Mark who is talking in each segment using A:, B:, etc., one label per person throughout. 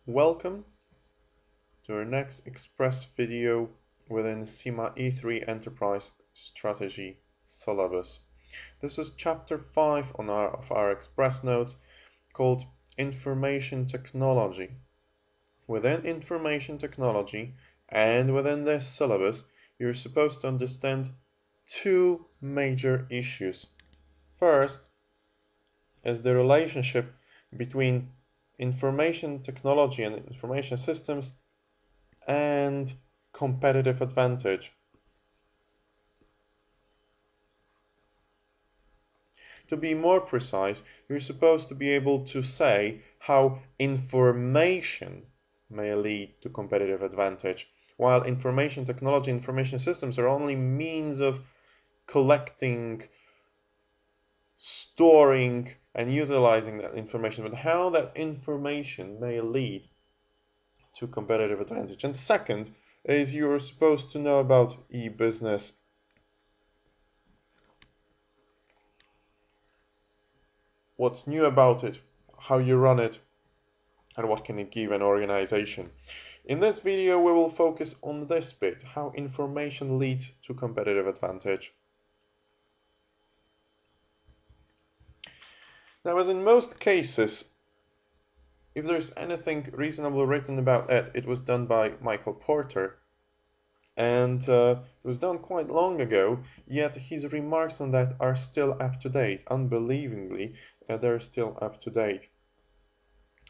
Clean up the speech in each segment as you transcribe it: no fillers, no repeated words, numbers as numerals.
A: Welcome to our next Express video within CIMA E3 Enterprise Strategy syllabus. This is chapter 5 of our Express notes called Information Technology. Within Information Technology and within this syllabus, you're supposed to understand two major issues. First is the relationship between information technology and information systems and competitive advantage. To be more precise, you're supposed to be able to say how information may lead to competitive advantage, while information technology and information systems are only means of collecting, storing, and utilizing that information, but how that information may lead to competitive advantage. And second is you're supposed to know about e-business. What's new about it, how you run it, and what can it give an organization. In this video, we will focus on this bit, how information leads to competitive advantage. Now, as in most cases, if there's anything reasonably written about it, it was done by Michael Porter, and it was done quite long ago, yet his remarks on that are still up to date. Unbelievably, they're still up to date.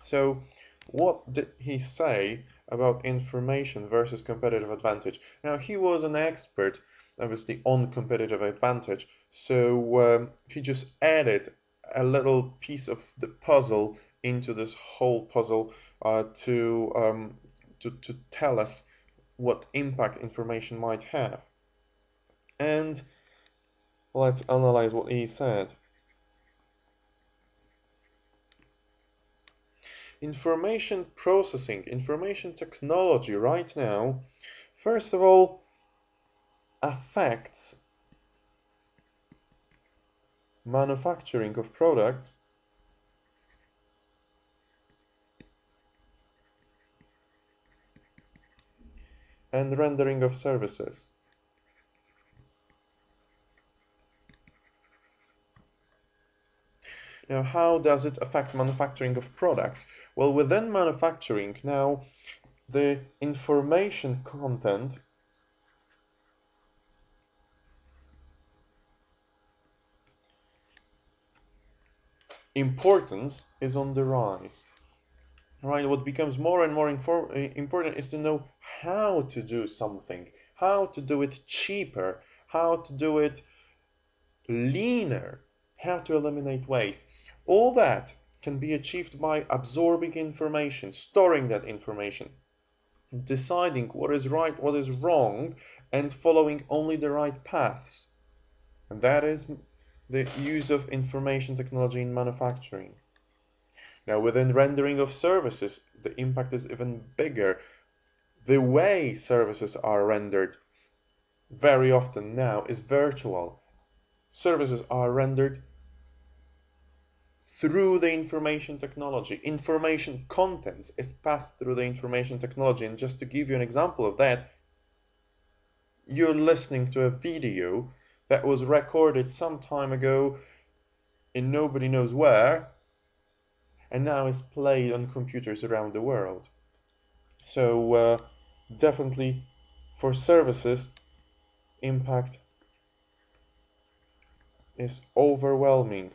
A: So, what did he say about information versus competitive advantage? Now, he was an expert, obviously, on competitive advantage, so he just added a little piece of the puzzle into this whole puzzle to tell us what impact information might have. And let's analyze what he said. Information processing, information technology right now, first of all, affects manufacturing of products and rendering of services. Now, how does it affect manufacturing of products? Well, within manufacturing, now, the information content importance is on the rise. Right, what becomes more and more important is to know how to do something, how to do it cheaper, how to do it leaner, how to eliminate waste. All that can be achieved by absorbing information, storing that information, deciding what is right, what is wrong, and following only the right paths. And that is the use of information technology in manufacturing. Now, within rendering of services, the impact is even bigger. The way services are rendered very often now is virtual. Services are rendered through the information technology. Information contents is passed through the information technology. And just to give you an example of that, you're listening to a video that was recorded some time ago in nobody knows where, and now is played on computers around the world. So definitely for services, impact is overwhelming.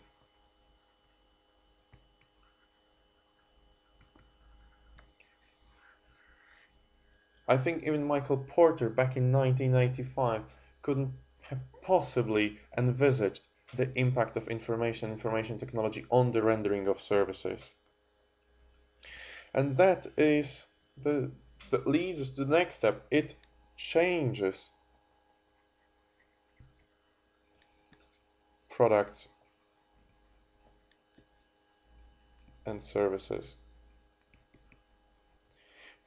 A: I think even Michael Porter back in 1995 couldn't have possibly envisaged the impact of information technology on the rendering of services. And that leads us to the next step. It changes products and services.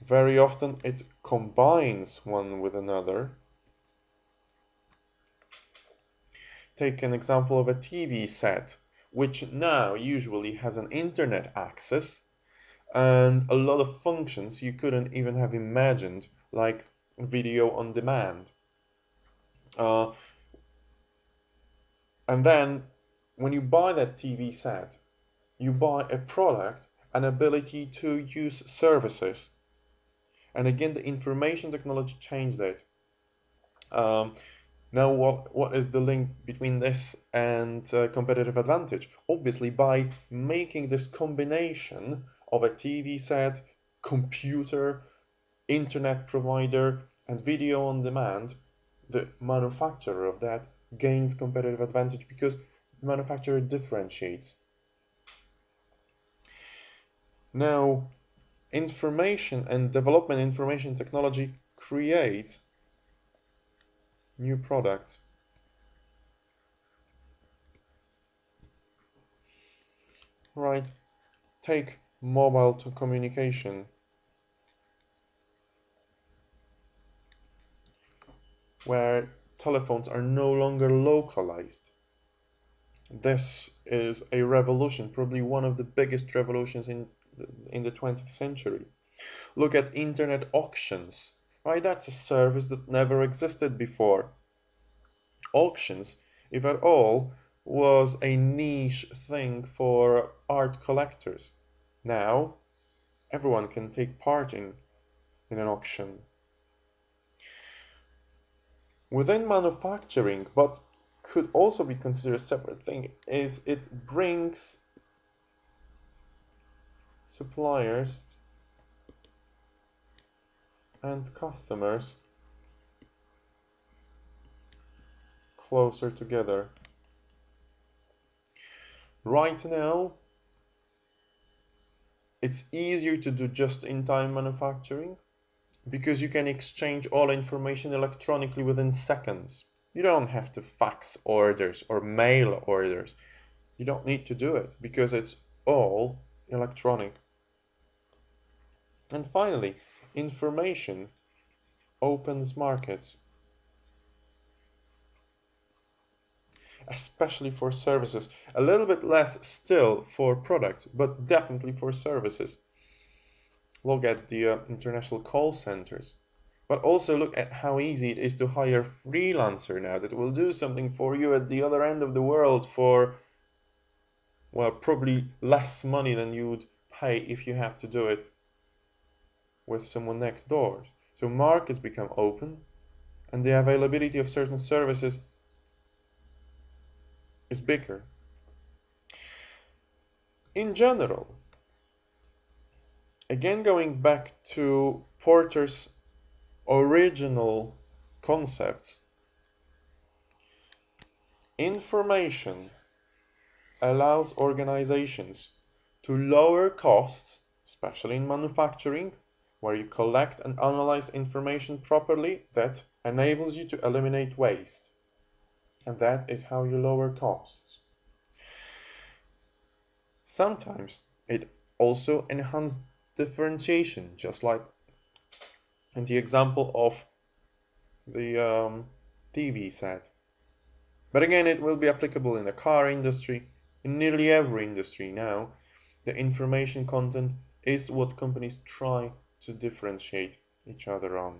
A: Very often it combines one with another. Take an example of a TV set, which now usually has an internet access, and a lot of functions you couldn't even have imagined, like video on demand. Uh, and then when you buy that TV set, you buy a product, an ability to use services. And again, the information technology changed it. Now, what is the link between this and competitive advantage? Obviously, by making this combination of a TV set, computer, internet provider, and video on demand, the manufacturer of that gains competitive advantage because the manufacturer differentiates. Now, information and development information technology creates new products. Right, take mobile to communication. Where telephones are no longer localized. This is a revolution, probably one of the biggest revolutions in the 20th century. Look at internet auctions, right? That's a service that never existed before. Auctions, if at all, was a niche thing for art collectors. Now, everyone can take part in an auction. Within manufacturing, but could also be considered a separate thing, is it brings suppliers and customers closer together. Right now, it's easier to do just-in-time manufacturing because you can exchange all information electronically within seconds. You don't have to fax orders or mail orders. You don't need to do it because it's all electronic. And finally, information opens markets, especially for services. A little bit less still for products, but definitely for services. Look at the international call centers. But also look at how easy it is to hire a freelancer now that will do something for you at the other end of the world for, well, probably less money than you would pay if you had to do it with someone next door. So markets become open, and the availability of certain services is bigger. In general, again going back to Porter's original concepts, information allows organizations to lower costs, especially in manufacturing, where you collect and analyze information properly that enables you to eliminate waste. And that is how you lower costs. Sometimes it also enhances differentiation, just like in the example of the TV set. But again, it will be applicable in the car industry, in nearly every industry now. The information content is what companies try to differentiate each other on.